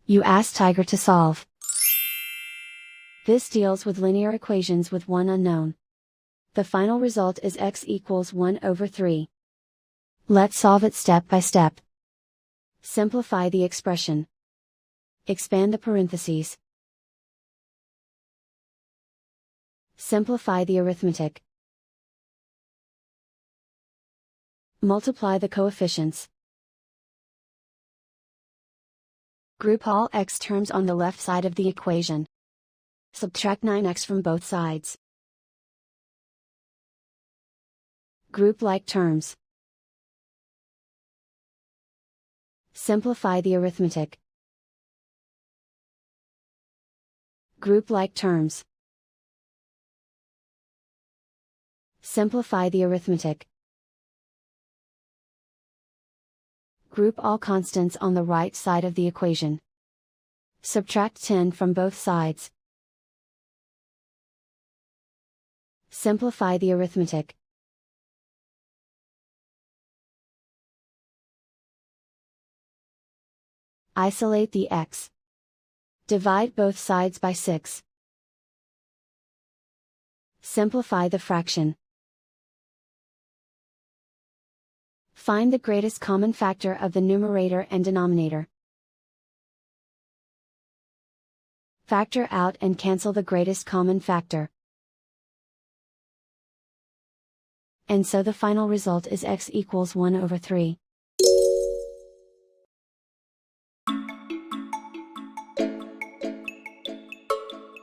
You ask Tiger to solve. This deals with linear equations with one unknown. The final result is x equals 1/3. Let's solve it step by step. Simplify the expression. Expand the parentheses. Simplify the arithmetic. Multiply the coefficients. Group all x terms on the left side of the equation. Subtract 9x from both sides. Group like terms. Simplify the arithmetic. Group like terms. Simplify the arithmetic. Group all constants on the right side of the equation. Subtract 10 from both sides. Simplify the arithmetic. Isolate the x. Divide both sides by 6. Simplify the fraction. Find the greatest common factor of the numerator and denominator. Factor out and cancel the greatest common factor. And so the final result is x equals 1/3.